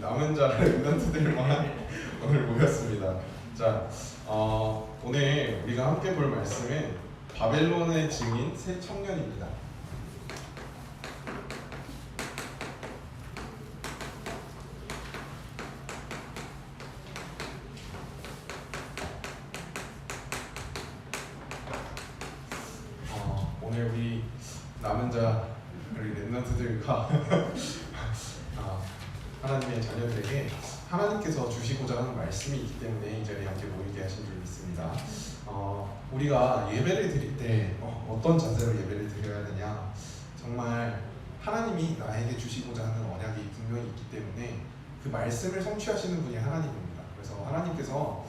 남은 자 렘넌트들만 오늘 모였습니다. 자, 오늘 우리가 함께 볼 말씀은 바벨론의 증인 새 청년입니다. 오늘 우리 남은 자 우리 렘넌트들과 하나님의 자녀들에게 하나님께서 주시고자 하는 말씀이 있기 때문에 이 자리에 함께 모이게 하신 줄 믿습니다. 우리가 예배를 드릴 때 어떤 자세로 예배를 드려야 되냐? 정말 하나님이 나에게 주시고자 하는 언약이 분명히 있기 때문에 그 말씀을 성취하시는 분이 하나님입니다. 그래서 하나님께서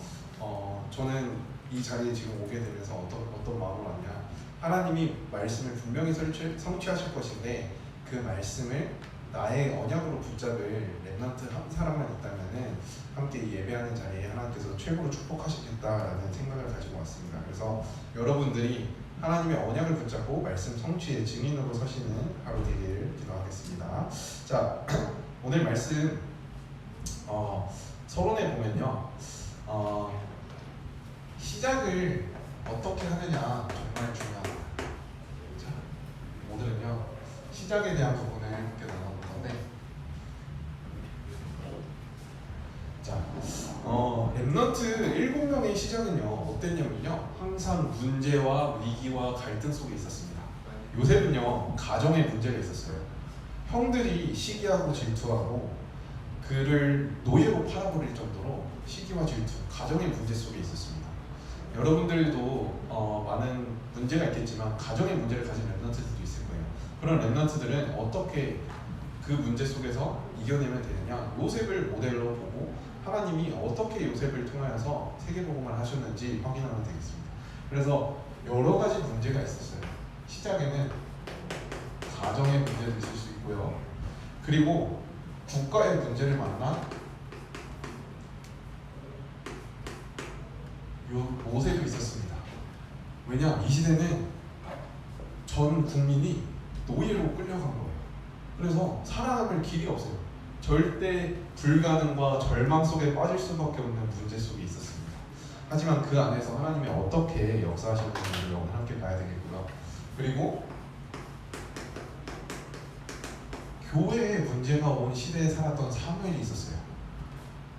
저는 이 자리에 지금 오게 되면서 어떤 마음으로 왔냐? 하나님이 말씀을 분명히 성취하실 것인데 그 말씀을 나의 언약으로 붙잡을 렘넌트 한 사람만 있다면은 함께 예배하는 자리에 하나님께서 최고로 축복하시겠다라는 생각을 가지고 왔습니다. 그래서 여러분들이 하나님의 언약을 붙잡고 말씀 성취의 증인으로 서시는 하루 되기를 기도하겠습니다. 자, 오늘 말씀 서론에 보면요, 시작을 어떻게 하느냐 정말 중요합니다. 자, 오늘은요 시작에 대한 부분을 함께 나눠볼 건데, 자, 렘넌트 7명의 시작은요 어땠냐면요, 항상 문제와 위기와 갈등 속에 있었습니다. 요셉은요 가정에 문제가 있었어요. 형들이 시기하고 질투하고 그를 노예로 팔아버릴 정도로 시기와 질투, 가정의 문제 속에 있었습니다. 여러분들도 많은 문제가 있겠지만 가정의 문제를 가진 렘넌트들도 있을 거예요. 그런 렘넌트들은 어떻게 그 문제 속에서 이겨내면 되느냐? 요셉을 모델로 보고 하나님이 어떻게 요셉을 통하여서 세계복음을 하셨는지 확인하면 되겠습니다. 그래서 여러 가지 문제가 있었어요. 시작에는 가정의 문제도 있을 수 있고요. 그리고 국가의 문제를 만나 모세도 있었습니다. 왜냐? 이 시대는 전 국민이 노예로 끌려간 거예요. 그래서 살아남을 길이 없어요. 절대 불가능과 절망 속에 빠질 수밖에 없는 문제 속에 있었습니다. 하지만 그 안에서 하나님이 어떻게 역사하셨는지를 오늘 함께 봐야 되겠고요. 그리고 교회에 문제가 온 시대에 살았던 사무엘이 있었어요.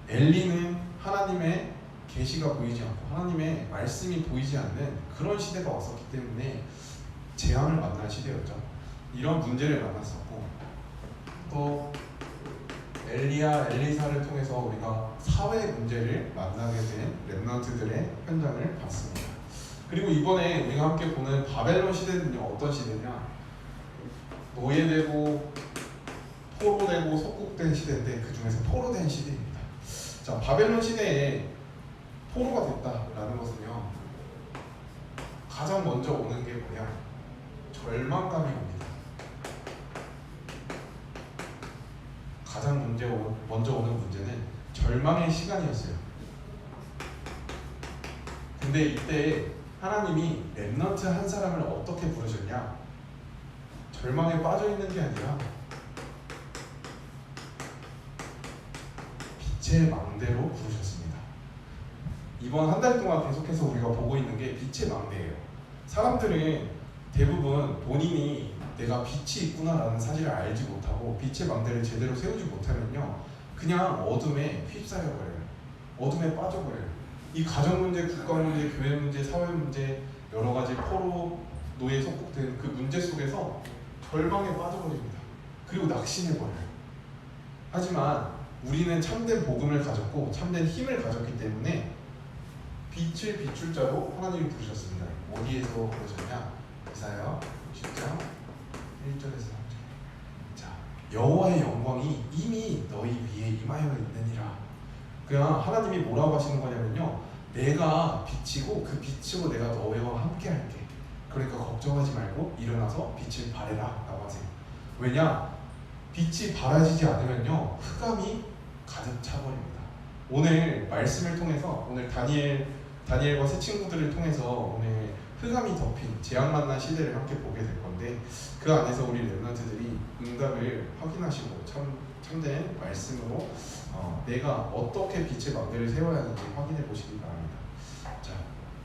엘리는 하나님의 계시가 보이지 않고 하나님의 말씀이 보이지 않는 그런 시대가 왔었기 때문에 재앙을 만날 시대였죠. 이런 문제를 만났었고, 또 엘리야 엘리사를 통해서 우리가 사회 문제를 만나게 된 렘넌트들의 현장을 봤습니다. 그리고 이번에 우리가 함께 보는 바벨론 시대는요 어떤 시대냐? 노예되고 포로되고 속국된 시대인데 그 중에서 포로된 시대입니다. 자, 바벨론 시대에 포로가 됐다라는 것은요 가장 먼저 오는 게 뭐냐? 절망감이 옵니다. 가장 먼저 오는 문제는 절망의 시간이었어요. 근데 이때 하나님이 렘넌트 한 사람을 어떻게 부르셨냐? 절망에 빠져 있는 게 아니라 빛의 망대로 부르셨습니다. 이번 한 달 동안 계속해서 우리가 보고 있는 게 빛의 망대예요. 사람들은 대부분 본인이 내가 빛이 있구나라는 사실을 알지 못하고 빛의 망대를 제대로 세우지 못하면요 그냥 어둠에 휩싸여버려요. 어둠에 빠져버려요. 이 가정 문제, 국가 문제, 교회 문제, 사회 문제, 여러 가지 포로, 노예 속국된 그 문제 속에서 절망에 빠져버립니다. 그리고 낙심해버려요. 하지만 우리는 참된 복음을 가졌고 참된 힘을 가졌기 때문에 빛을 비출 자로 하나님이 부르셨습니다. 어디에서 그러셨냐? 이사야 60장 1절에서 3절. 자, 여호와의 영광이 이미 너희 위에 임하여 있느니라. 그냥 하나님이 뭐라고 하시는 거냐면요, 내가 빛이고 그 빛으로 내가 너희와 함께 할게. 그러니까 걱정하지 말고 일어나서 빛을 발해라 라고 하세요. 왜냐? 빛이 발하지지 않으면요 흑암이 가득 차버립니다. 오늘 말씀을 통해서, 오늘 다니엘과 새 친구들을 통해서 오늘 흑암이 덮인 재앙 만난 시대를 함께 보게 될 건데, 그 안에서 우리 렘넌트들이 응답을 확인하시고 참된 말씀으로 내가 어떻게 빛의 망대를 세워야 하는지 확인해 보시기 바랍니다. 자,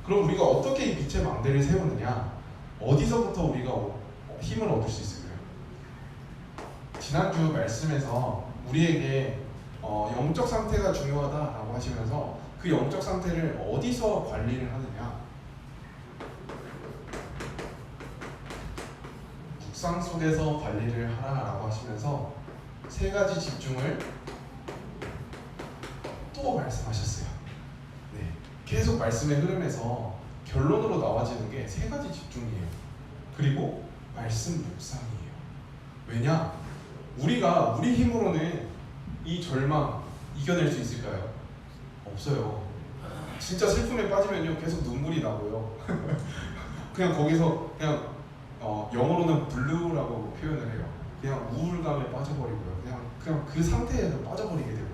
그럼 우리가 어떻게 이 빛의 망대를 세우느냐? 어디서부터 우리가 힘을 얻을 수 있을까요? 지난주 말씀에서 우리에게 영적 상태가 중요하다라고 하시면서 그 영적 상태를 어디서 관리를 하느냐? 묵상 속에서 관리를 하라라고 하시면서 세 가지 집중을 또 말씀하셨어요. 네, 계속 말씀의 흐름에서 결론으로 나와지는 게 세 가지 집중이에요. 그리고 말씀 묵상이에요. 왜냐? 우리가 우리 힘으로는 이 절망 이겨낼 수 있을까요? 없어요. 진짜 슬픔에 빠지면요 계속 눈물이 나고요. 그냥 거기서 그냥 영어로는 블루라고 표현을 해요. 그냥 우울감에 빠져버리고요. 그냥 그 상태에서 빠져버리게 되거든요.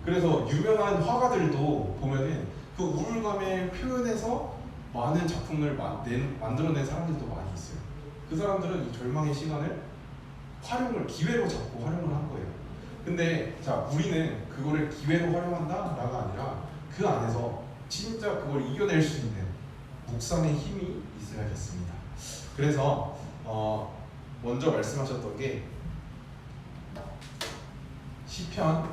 그래서 유명한 화가들도 보면은 그 우울감을 표현해서 많은 작품을 만들어낸 사람들도 많이 있어요. 그 사람들은 이 절망의 시간을 기회로 잡고 활용을 한 거예요. 근데 자, 우리는 그거를 기회로 활용한다라가 아니라 그 안에서 진짜 그걸 이겨낼 수 있는 묵상의 힘이 있어야겠습니다. 그래서 먼저 말씀하셨던 게 시편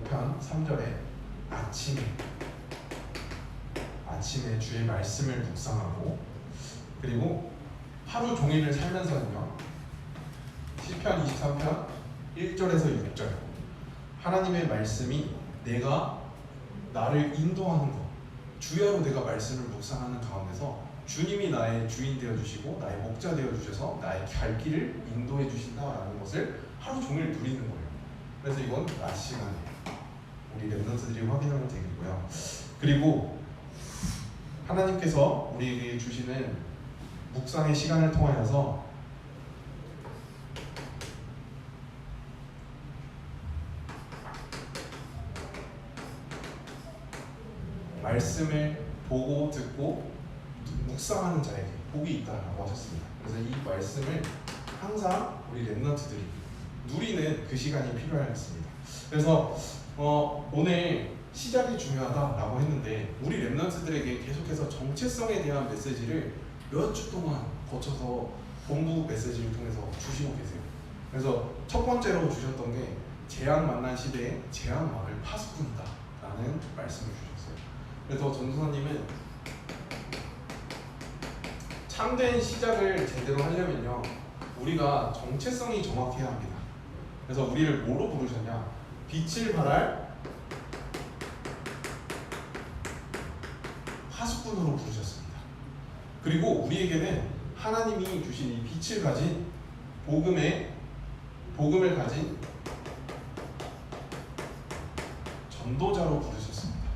5편 3절에 아침에 주의 말씀을 묵상하고, 그리고 하루 종일을 살면서는요 시편 23편 1절에서 6절 하나님의 말씀이 내가 나를 인도하는 것, 주야로 내가 말씀을 묵상하는 가운데서 주님이 나의 주인 되어주시고 나의 목자 되어주셔서 나의 갈 길을 인도해 주신다라는 것을 하루 종일 누리는 거예요. 그래서 이건 낮 시간에 우리 렘넌트들이 확인하면 되겠고요. 그리고 하나님께서 우리에게 주시는 묵상의 시간을 통하여서 말씀을 보고 듣고 묵상하는 자에게 복이 있다라고 하셨습니다. 그래서 이 말씀을 항상 우리 렘넌트들이 누리는 그 시간이 필요하겠습니다. 그래서 오늘 시작이 중요하다라고 했는데 우리 렘넌트들에게 계속해서 정체성에 대한 메시지를 몇 주 동안 거쳐서 본부 메시지를 통해서 주시고 계세요. 그래서 첫 번째로 주셨던 게 재앙 만난 시대에 재앙 막을 파수꾼이다 라는 말씀을 주셨어요. 그래서 전도사님은 참된 시작을 제대로 하려면요 우리가 정체성이 정확해야 합니다. 그래서 우리를 뭐로 부르셨냐? 빛을 발할 파수꾼으로 부르셨습니다. 그리고 우리에게는 하나님이 주신 이 빛을 가진 복음을 가진 전도자로 부르셨습니다.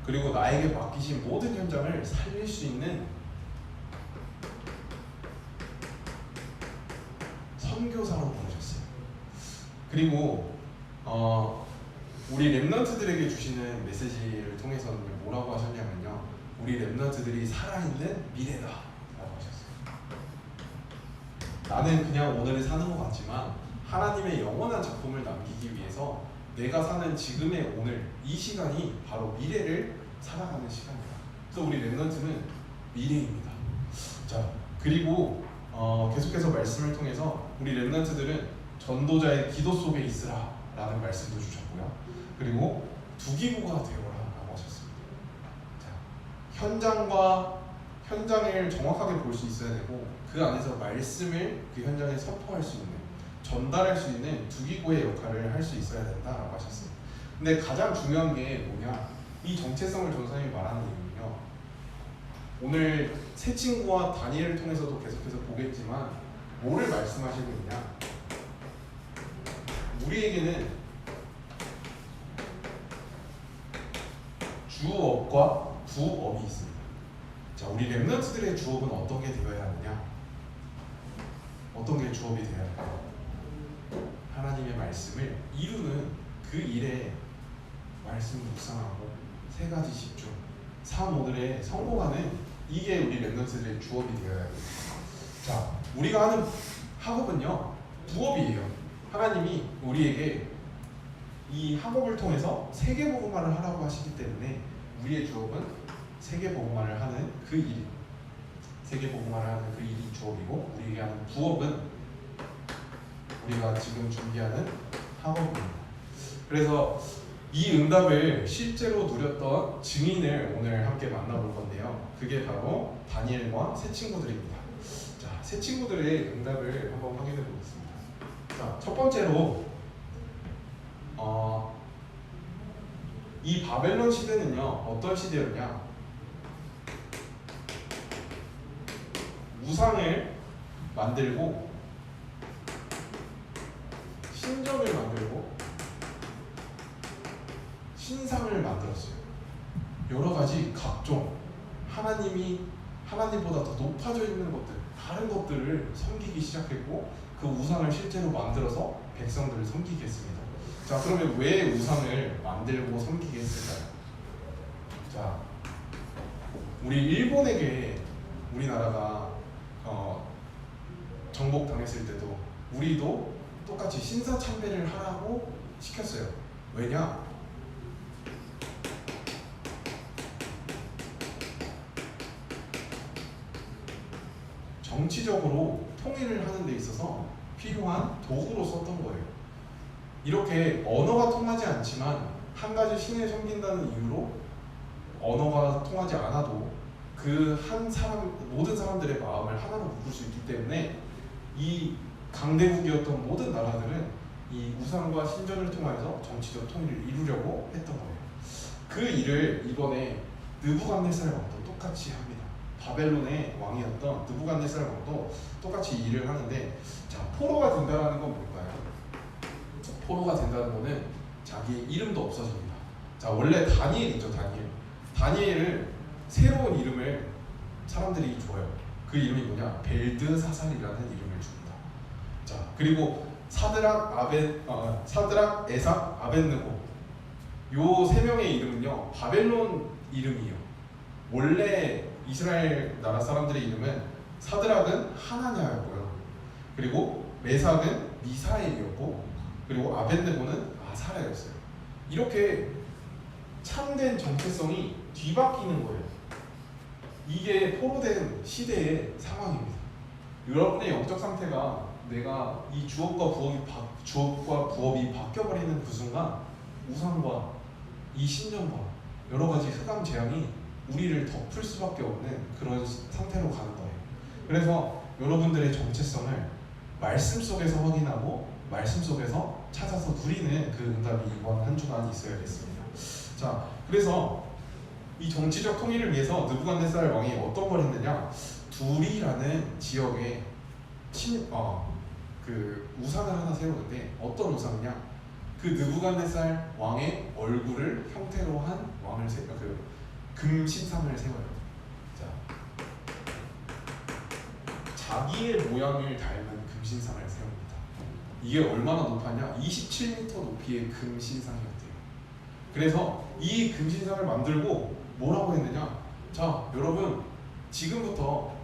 그리고 나에게 맡기신 모든 현장을 살릴 수 있는 선교사로 부르셨어요. 그리고 우리 렘넌트들에게 주시는 메시지를 통해서는 뭐라고 하셨냐면요 우리 렘넌트들이 살아있는 미래다 라고 하셨어요. 나는 그냥 오늘을 사는 것 같지만 하나님의 영원한 작품을 남기기 위해서 내가 사는 지금의 오늘 이 시간이 바로 미래를 살아가는 시간이다. 그래서 우리 렘넌트는 미래입니다. 자, 그리고 계속해서 말씀을 통해서 우리 렘넌트들은 전도자의 기도 속에 있으라 라는 말씀도 주셨고요. 그리고 두기고가 되어라 라고 하셨습니다. 자, 현장을 정확하게 볼 수 있어야 되고 그 안에서 말씀을 그 현장에 선포할 수 있는, 전달할 수 있는 두기고의 역할을 할 수 있어야 된다라고 하셨어요. 근데 가장 중요한 게 뭐냐? 이 정체성을 전사님이 말하는 이유는요. 오늘 새 친구와 다니엘을 통해서도 계속해서 보겠지만 뭐를 말씀하시고 있냐? 우리에게는 주업과 부업이 있습니다. 자, 우리 렘넌트들의 주업은 어떤 게 되어야 하느냐? 어떤 게 주업이 되어야 할까요? 하나님의 말씀을 이루는 그 일에 말씀 묵상하고 세 가지 집중, 삶 오늘에 성공하는 이게 우리 랩런트들의 주업이 되어야 돼요. 자, 우리가 하는 학업은요 부업이에요. 하나님이 우리에게 이 학업을 통해서 세계복음화를 하라고 하시기 때문에 우리의 주업은 세계복음화를 하는 그 일, 세계복음화를 하는 그 일이 주업이고, 우리에게 하는 부업은 우리가 지금 준비하는 학업입니다. 그래서 이 응답을 실제로 누렸던 증인을 오늘 함께 만나볼 건데요. 그게 바로 다니엘과 세 친구들입니다. 자, 세 친구들의 응답을 한번 확인해 보겠습니다. 자, 첫 번째로 이 바벨론 시대는요 어떤 시대였냐? 우상을 만들고 신전을 만들고 신상을 만들었어요. 여러 가지 각종 하나님보다 더 높아져 있는 것들, 다른 것들을 섬기기 시작했고, 그 우상을 실제로 만들어서 백성들을 섬기게 했습니다. 자, 그러면 왜 우상을 만들고 섬기게 했을까요? 자, 우리 일본에게 우리나라가 정복당했을 때도 우리도 똑같이 신사참배를 하라고 시켰어요. 왜냐? 정치적으로 통일을 하는 데 있어서 필요한 도구로 썼던 거예요. 이렇게 언어가 통하지 않지만 한 가지 신을 섬긴다는 이유로 언어가 통하지 않아도 그 한 사람, 모든 사람들의 마음을 하나로 묶을 수 있기 때문에 이 강대국이었던 모든 나라들은 이 우상과 신전을 통해서 정치적 통일을 이루려고 했던 거예요. 그 일을 이번에 느부갓네살 왕도 똑같이 합니다. 바벨론의 왕이었던 느부갓네살 왕도 똑같이 일을 하는데, 자, 포로가 된다는 건 뭘까요? 포로가 된다는 거는 자기 이름도 없어집니다. 자, 원래 다니엘이죠. 다니엘을 새로운 이름을 사람들이 줘요. 그 이름이 뭐냐? 벨드사살이라는 이름을 줍니다. 자, 그리고 사드락, 에삭, 아벳느고, 요 세 명의 이름은요 바벨론 이름이에요. 원래 이스라엘 나라 사람들의 이름은 사드락은 하나냐였고요, 그리고 메삭은 미사엘이었고, 그리고 아벳느고는 아사라였어요. 이렇게 참된 정체성이 뒤바뀌는 거예요. 이게 포로된 시대의 상황입니다. 여러분의 영적 상태가 내가 이 주업과 부업이 바뀌어버리는 그 순간 우상과 이 신전과 여러 가지 흑암 재앙이 우리를 덮을 수밖에 없는 그런 상태로 가는 거예요. 그래서 여러분들의 정체성을 말씀 속에서 확인하고 말씀 속에서 찾아서 누리는 그 응답이 이번 한 주간 있어야겠습니다. 자, 그래서 이 정치적 통일을 위해서 느부갓네살 왕이 어떤 걸 했느냐? 두리라는 지역에 그 우상을 하나 세우는데, 어떤 우상이냐? 그 느부갓네살 왕의 얼굴을 형태로 한 금신상을 세워요. 자, 자기의 모양을 닮은 금신상을 세웁니다. 이게 얼마나 높았냐? 27m 높이의 금신상이었대요. 그래서 이 금신상을 만들고 뭐라고 했느냐? 자, 여러분, 지금부터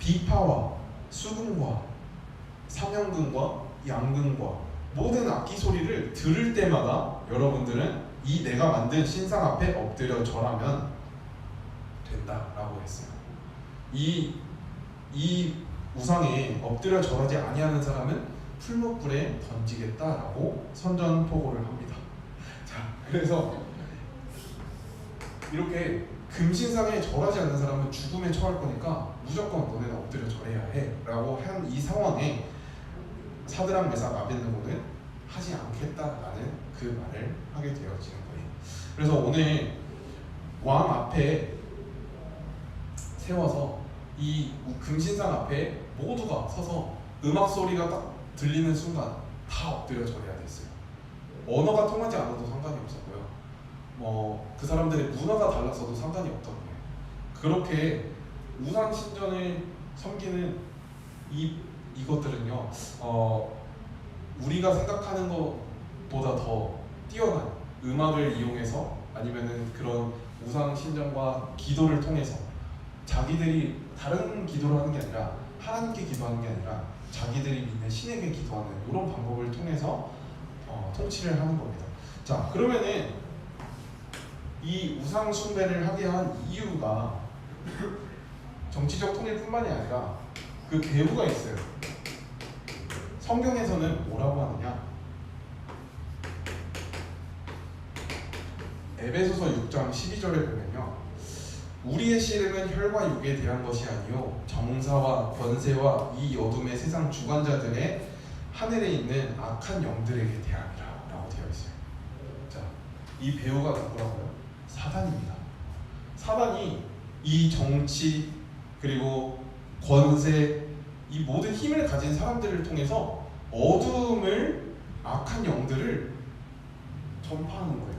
비파와 수금과 삼형금과 양금과 모든 악기 소리를 들을 때마다 여러분들은 이 내가 만든 신상 앞에 엎드려 절하면 된다라고 했어요. 이 우상에 엎드려 절하지 아니하는 사람은 풀목불에 던지겠다라고 선전포고를 합니다. 자, 그래서 이렇게 금신상에 절하지 않는 사람은 죽음에 처할 거니까 무조건 너네는 엎드려 절해야 해라고 한 이 상황에 사드락, 메삭, 아벳느고는 하지 않겠다라는 그 말을 하게 되어지는 거예요. 그래서 오늘 왕 앞에 세워서 이 금신상 앞에 모두가 서서 음악 소리가 딱 들리는 순간 다 엎드려 절해야 됐어요. 언어가 통하지 않아도 상관이 없었고요. 그 사람들의 문화가 달랐어도 상관이 없던 거예요. 그렇게 우상 신전을 섬기는 이것들은요, 우리가 생각하는 것보다 더 뛰어난 음악을 이용해서 아니면은 그런 우상 신전과 기도를 통해서 자기들이 다른 기도를 하는 게 아니라 하나님께 기도하는 게 아니라 자기들이 믿는 신에게 기도하는 이런 방법을 통해서 통치를 하는 겁니다. 자, 그러면은 이 우상 숭배를 하게 한 이유가 정치적 통일뿐만이 아니라 그 배후가 있어요. 성경에서는 뭐라고 하느냐? 에베소서 6장 12절에 보면요, 우리의 씨름은 혈과 육에 대한 것이 아니요 정사와 권세와 이 어둠의 세상 주관자들의 하늘에 있는 악한 영들에게 대함이라 라고 되어 있어요. 자, 이 배우가 누구라고요? 사단입니다. 사단이 이 정치 그리고 권세, 이 모든 힘을 가진 사람들을 통해서 어둠을, 악한 영들을 전파하는 거예요.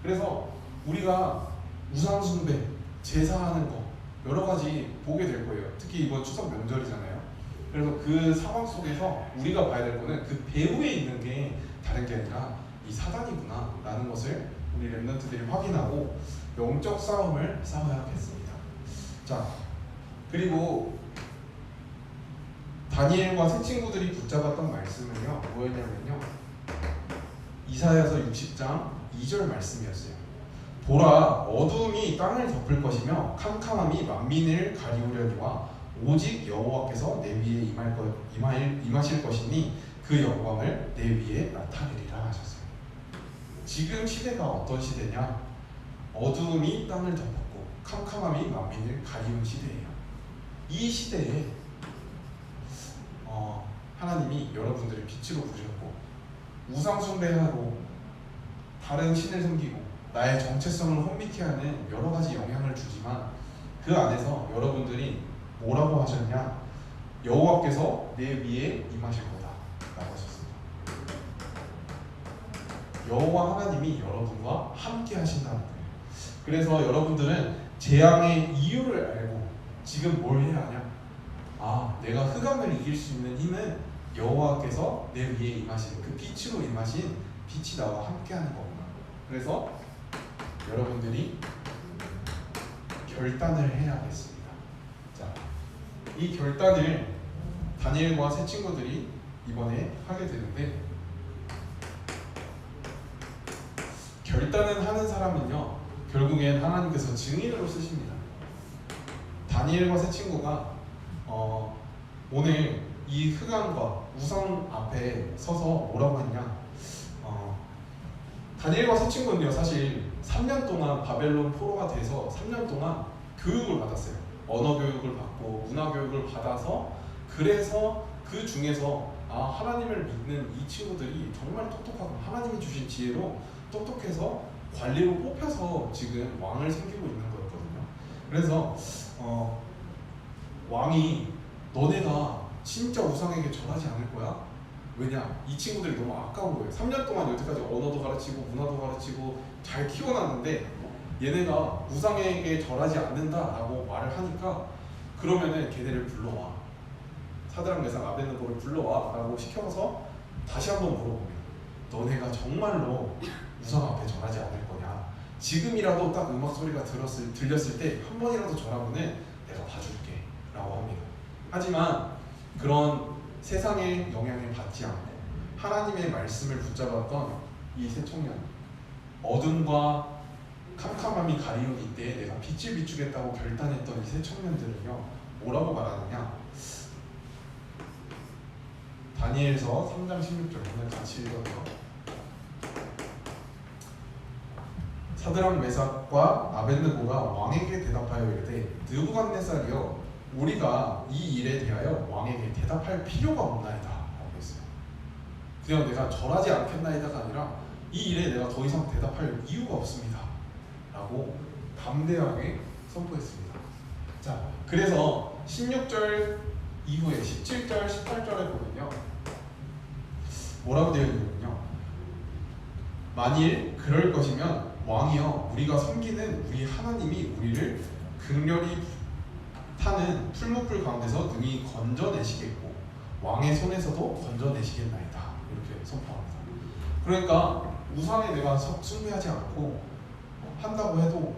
그래서 우리가 우상 숭배, 제사하는 거 여러 가지 보게 될 거예요. 특히 이번 추석 명절이잖아요. 그래서 그 상황 속에서 우리가 봐야 될 거는 그 배후에 있는 게 다른 게 아니라 이 사단이구나 라는 것을 우리 렘넌트들이 확인하고 영적 싸움을 싸워야겠습니다. 자, 그리고 다니엘과 세 친구들이 붙잡았던 말씀은요, 뭐였냐면요, 이사야서 60장 2절 말씀이었어요. 보라, 어두움이 땅을 덮을 것이며 캄캄함이 만민을 가리우려니와 오직 여호와께서 내 위에 임하실 것이니 그 영광을 내 위에 나타내리라 하셨어요. 지금 시대가 어떤 시대냐? 어두움이 땅을 덮었고 캄캄함이 만민을 가리운 시대예요. 이 시대에 하나님이 여러분들을 빛으로 부르셨고 우상 숭배하고 다른 신을 섬기고 나의 정체성을 혼미케 하는 여러 가지 영향을 주지만 그 안에서 여러분들이 뭐라고 하셨냐? 여호와께서 내 위에 임하실 거다 라고 하셨습니다. 여호와 하나님이 여러분과 함께 하신다는 거예요. 그래서 여러분들은 재앙의 이유를 알고 지금 뭘 해야 하냐? 아, 내가 흑암을 이길 수 있는 힘은 여호와께서 내 위에 임하신 그 빛으로 임하신 빛이 나와 함께하는 거구나. 그래서 여러분들이 결단을 해야겠습니다. 자, 이 결단을 다니엘과 세 친구들이 이번에 하게 되는데, 결단을 하는 사람은요, 결국엔 하나님께서 증인으로 쓰십니다. 다니엘과 세 친구가 오늘 이 흑암과 우상 앞에 서서 뭐라고 했냐? 다니엘과 세 친구는요, 사실 3년 동안 바벨론 포로가 돼서 3년 동안 교육을 받았어요. 언어 교육을 받고 문화 교육을 받아서, 그래서 그 중에서 하나님을 믿는 이 친구들이 정말 똑똑하고 하나님이 주신 지혜로 똑똑해서 관리로 뽑혀서 지금 왕을 섬기고 있는 거였거든요. 그래서 왕이 너네가 진짜 우상에게 절하지 않을 거야? 왜냐? 이 친구들이 너무 아까운 거예요. 3년 동안 여태까지 언어도 가르치고 문화도 가르치고 잘 키워놨는데 얘네가 우상에게 절하지 않는다라고 말을 하니까, 그러면은 걔네를 불러와, 사드락 메삭 아벳느고를 불러와 라고 시켜서 다시 한번 물어보면, 너네가 정말로 우상 앞에 절하지 않을 거냐? 지금이라도 딱 음악 소리가 들렸을 때 한 번이라도 절하면은 내가 봐줄게 라고 합니다. 하지만 그런 세상의 영향을 받지 않고 하나님의 말씀을 붙잡았던 이 세 청년, 어둠과 캄캄함이 가리운 이때에 내가 빛을 비추겠다고 결단했던 이 세 청년들은요, 뭐라고 말하느냐? 다니엘서 3장 16절 오늘 같이 읽어요. 사드락 메삭과 아벳느고가 왕에게 대답하여 이르되, 느부갓네살이여, 우리가 이 일에 대하여 왕에게 대답할 필요가 없나이다 라고 했어요. 그냥 내가 절하지 않겠나이다가 아니라 이 일에 내가 더 이상 대답할 이유가 없습니다 라고 담대하게 선포했습니다. 자, 그래서 16절 이후에 17절, 18절에 보면요, 뭐라고 되어 있냐면요, 만일 그럴 것이면 왕이여, 우리가 섬기는 우리 하나님이 우리를 극렬히 타는 풀무불 가운데서 능히 건져내시겠고 왕의 손에서도 건져내시겠나이다, 이렇게 선포합니다. 그러니까 우상에 내가 숭배하지 않고 한다고 해도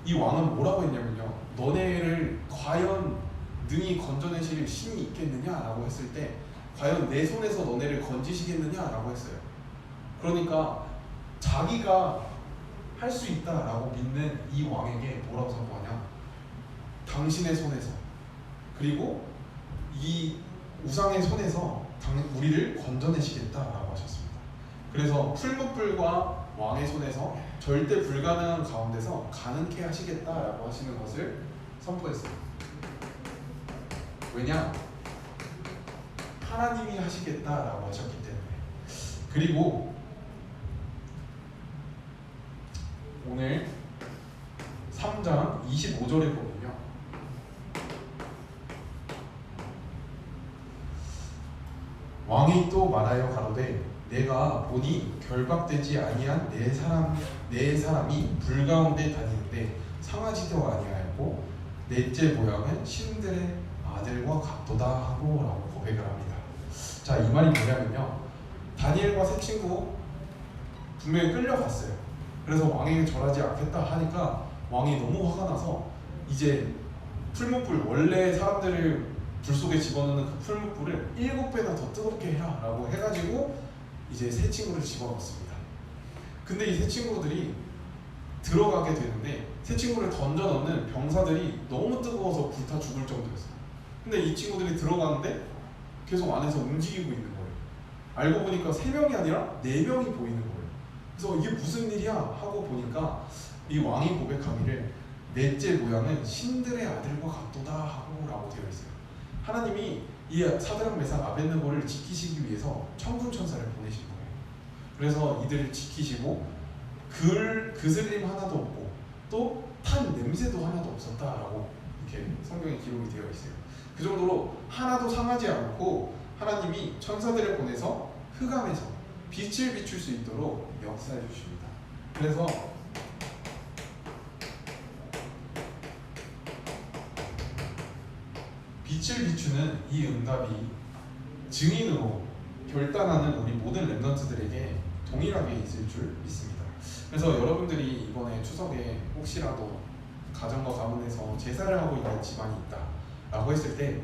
이 왕은 뭐라고 했냐면요, 너네를 과연 능히 건져내실 신이 있겠느냐라고 했을 때 과연 내 손에서 너네를 건지시겠느냐라고 했어요. 그러니까 자기가 할 수 있다라고 믿는 이 왕에게 뭐라고 선포하냐, 당신의 손에서 그리고 이 우상의 손에서 우리를 건져내시겠다라고 하셨습니다. 그래서 풀무불과 왕의 손에서 절대 불가능한 가운데서 가능케 하시겠다라고 하시는 것을 선포했어요. 왜냐? 하나님이 하시겠다라고 하셨기 때문에. 그리고 오늘 3장 25절에 보면요, 왕이 또 말하여 가로되 내가 보니 결박되지 아니한 내 사람이 불 가운데 다니는데 상하지도 아니하였고 넷째 모양은 신들의 아들과 같도다 하고라고 고백을 합니다. 자, 이 말이 뭐냐면요, 다니엘과 세 친구 분명히 끌려갔어요. 그래서 왕에게 절하지 않겠다 하니까 왕이 너무 화가 나서 이제 풀무불, 원래 사람들을 불 속에 집어넣는 그 풀무불을 7배나 더 뜨겁게 해라 라고 해가지고 이제 세 친구를 집어넣습니다. 근데 이 세 친구들이 들어가게 되는데 세 친구를 던져 넣는 병사들이 너무 뜨거워서 불타 죽을 정도였어요. 근데 이 친구들이 들어가는데 계속 안에서 움직이고 있는 거예요. 알고 보니까 3명이 아니라 4명이 보이는 거예요. 그래서 이게 무슨 일이야 하고 보니까 이 왕이 고백하기를 넷째 모양은 신들의 아들과 같도다 하고 라고 되어 있어요. 하나님이 이 사드락 메삭 아벳느고를 지키시기 위해서 천군 천사를 보내신 거예요. 그래서 이들을 지키시고 그슬림 하나도 없고 또 탄 냄새도 하나도 없었다라고 이렇게 성경에 기록이 되어 있어요. 그 정도로 하나도 상하지 않고 하나님이 천사들을 보내서 흑암에서 빛을 비출 수 있도록 역사해 주십니다. 그래서 빛을 비추는 이 응답이 증인으로 결단하는 우리 모든 렘넌트들에게 동일하게 있을 줄 믿습니다. 그래서 여러분들이 이번에 추석에 혹시라도 가정과 가문에서 제사를 하고 있는 집안이 있다 라고 했을 때,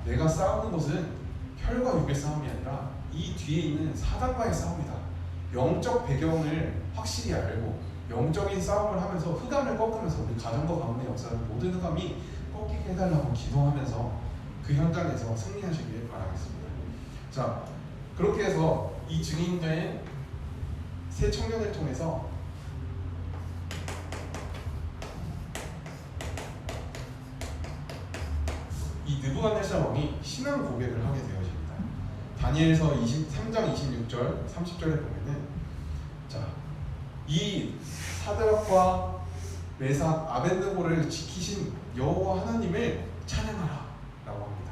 내가 싸우는 것은 혈과 육의 싸움이 아니라 이 뒤에 있는 사단과의 싸움이다, 영적 배경을 확실히 알고 영적인 싸움을 하면서 흑암을 꺾으면서 우리 가정과 가문의 역사를 모든 흑암이 꺾이게 해달라고 기도하면서 그 현장에서 승리하시길 바라겠습니다. 자, 그렇게 해서 이 증인된 세 청년을 통해서 이 느부갓네살 왕이 신앙 고백을 하게 되어집니다. 다니엘서 3장 26절 30절에 보면은, 자, 이 사드락과 메삭 아벳느고를 지키신 여호와 하나님을 찬양하라 라고 합니다.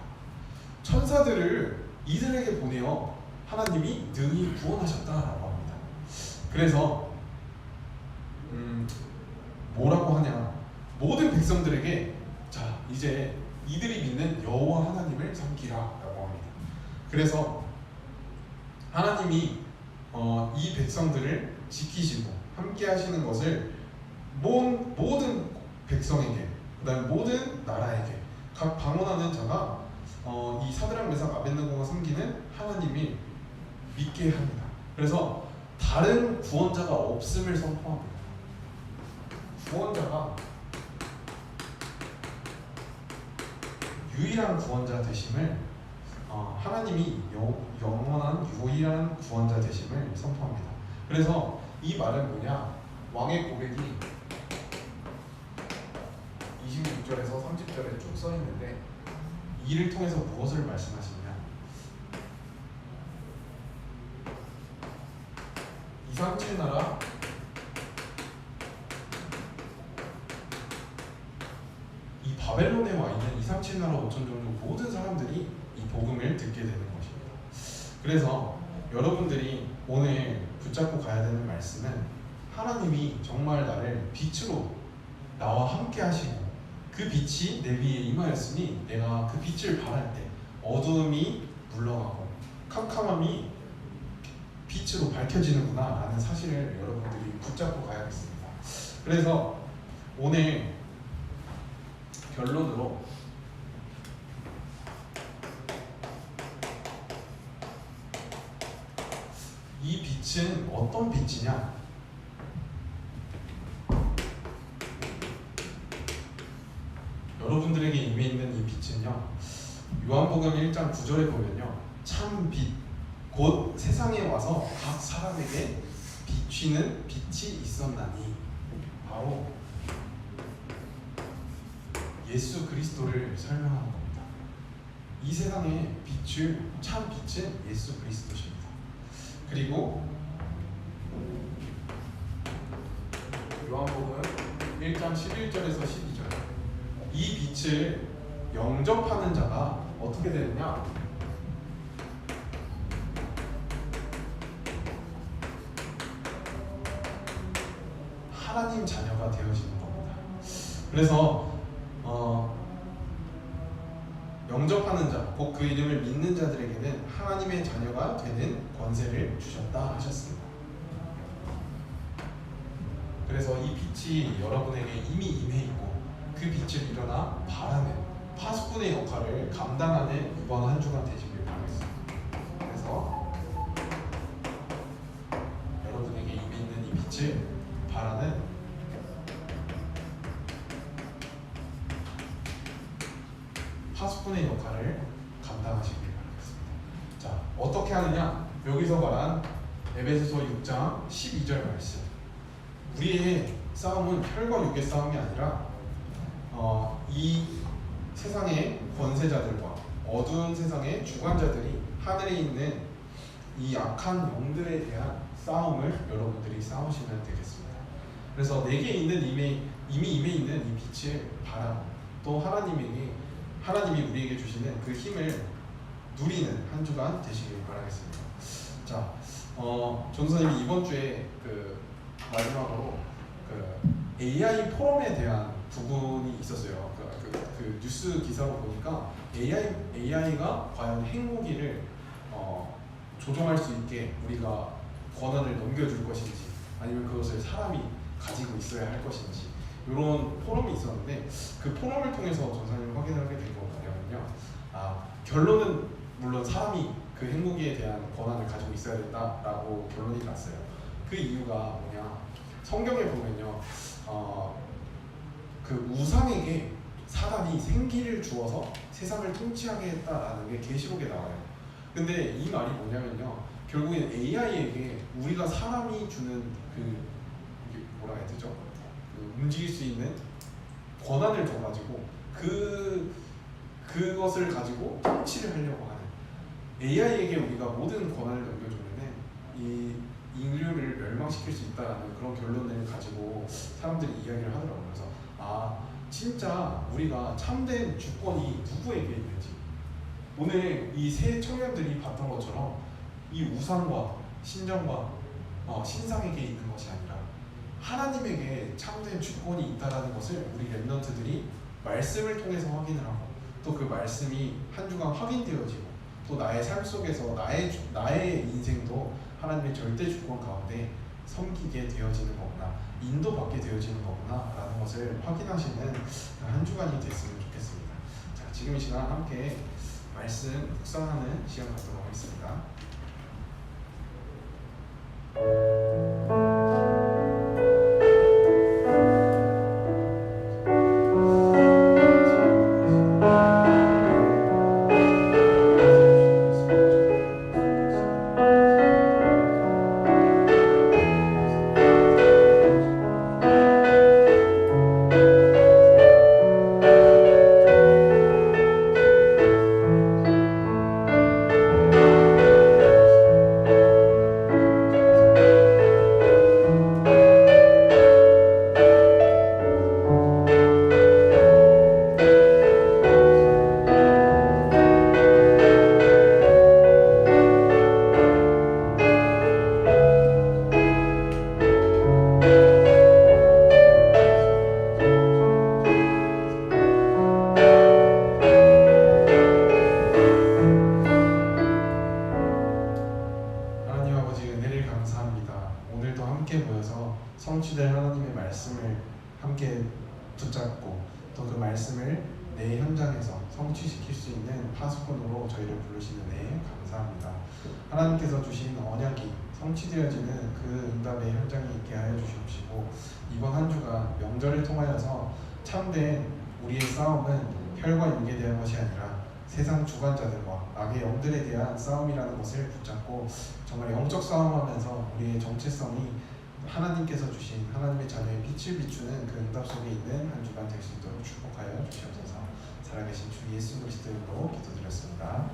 천사들을 이들에게 보내어 하나님이 능히 구원하셨다라고 합니다. 그래서 뭐라고 하냐, 모든 백성들에게 자, 이제 이들이 믿는 여호와 하나님을 섬기라 라고 합니다. 그래서 하나님이 이 백성들을 지키시고 함께 하시는 것을 모든 백성에게, 그 다음에 모든 나라에게 각 방문하는 자가 이 사드락 메삭 아벳느고가 섬기는 하나님이 믿게 합니다. 그래서 다른 구원자가 없음을 선포합니다. 구원자가 유일한 구원자 되심을, 하나님이 영원한 유일한 구원자 되심을 선포합니다. 그래서 이 말은 뭐냐, 왕의 고백이 26절에서 30절에 쭉 써 있는데 이를 통해서 무엇을 말씀하시냐, 237 나라 이 바벨론에 와 있는 237 나라 5천 종족 모든 사람들이 이 복음을 듣게 되는 것입니다. 그래서 여러분들이 오늘 붙잡고 가야 되는 말씀은, 하나님이 정말 나를 빛으로 나와 함께 하시고 그 빛이 내 위에 임하였으니 내가 그 빛을 발할 때 어두움이 물러가고 캄캄함이 빛으로 밝혀지는구나 라는 사실을 여러분들이 붙잡고 가야겠습니다. 그래서 오늘 결론으로 이 빛은 어떤 빛이냐? 여러분들에게 임해 있는 이 빛은요, 요한복음 1장 9절에 보면요, 참 빛, 곧 세상에 와서 각 사람에게 비추는 빛이 있었나니, 바로 예수 그리스도를 설명하는 겁니다. 이 세상에 빛을, 참 빛은 예수 그리스도십니다. 그리고 요한복음 1장 11절에서 12절, 이 빛을 영접하는 자가 어떻게 되느냐? 하나님 자녀가 되어지는 겁니다. 그래서 영접하는 자, 곧 그 이름을 믿는 자들에게는 하나님의 자녀가 되는 권세를 주셨다 하셨습니다. 그래서 이 빛이 여러분에게 이미 임해 있고, 그 빛을 일어나 바라는 파수꾼의 역할을 감당하는 이번 한 주간 되시길 바라겠습니다. 그래서 여러분에게 임해 있는 이 빛을 바라는 파수꾼의 역할을 감당하시길 바라겠습니다. 자, 어떻게 하느냐? 여기서 말한 에베소서 6장 12절 말씀. 우리의 싸움은 혈과 육의 싸움이 아니라 이 세상의 권세자들과 어두운 세상의 주관자들이 하늘에 있는 이 악한 영들에 대한 싸움을 여러분들이 싸우시면 되겠습니다. 그래서 내게 있는 이미 임해 있는 이 빛을 바라고, 또 하나님이 우리에게 주시는 그 힘을 누리는 한 주간 되시길 바라겠습니다. 자, 전도사님이 이번 주에 마지막으로 AI 포럼에 대한 부분이 있었어요. 그 뉴스 기사로 보니까 AI가 과연 핵무기를 조종할 수 있게 우리가 권한을 넘겨줄 것인지, 아니면 그것을 사람이 가지고 있어야 할 것인지, 이런 포럼이 있었는데, 그 포럼을 통해서 전사님을 확인하게 된 건 뭐냐면요, 결론은 물론 사람이 그 핵무기에 대한 권한을 가지고 있어야 된다라고 결론이 났어요. 그 이유가 뭐냐, 성경에 보면요, 그 우상에게 사단이 생기를 주어서 세상을 통치하게 했다라는 게 계시록에 나와요. 근데 이 말이 뭐냐면요, 결국엔 AI에게 우리가 사람이 주는 이게 뭐라 해야 되죠? 움직일 수 있는 권한을 줘가지고 그것을 가지고 통치를 하려고 하는, AI에게 우리가 모든 권한을 넘겨주면은 이 인류를 멸망시킬 수 있다라는 그런 결론을 가지고 사람들이 이야기를 하더라고요. 그래서 진짜 우리가 참된 주권이 누구에게 있는지, 오늘 이 세 청년들이 봤던 것처럼 이 우상과 신정과 신상에게 있는 것이 아니라 하나님에게 참된 주권이 있다라는 것을 우리 렘넌트들이 말씀을 통해서 확인을 하고, 또 그 말씀이 한 주간 확인되어지고, 또 나의 삶 속에서 나의 인생도 하나님의 절대 주권 가운데 섬기게 되어지는 거구나, 인도받게 되어지는 거구나 라는 것을 확인하시는 한 주간이 됐으면 좋겠습니다. 자, 지금 이 시간 함께 말씀 묵상하는 시간 갖도록 하겠습니다. 성취될 하나님의 말씀을 함께 붙잡고 또 그 말씀을 내 현장에서 성취시킬 수 있는 파수꾼으로 저희를 부르시는 데 감사합니다. 하나님께서 주신 언약이 성취되어지는 그 응답의 현장이 있게 하여 주시옵시고, 이번 한 주간 명절을 통하여서 참된 우리의 싸움은 혈과 육에 대한 것이 아니라 세상 주관자들과 악의 영들에 대한 싸움이라는 것을 붙잡고 정말 영적 싸움하면서 우리의 정체성이 하나님께서 주신 하나님의 자녀의 빛을 비추는 그 응답 속에 있는 한 주간 될 수 있도록 축복하여 주시옵소서. 살아계신 주 예수 그리스도 이름으로 기도드렸습니다.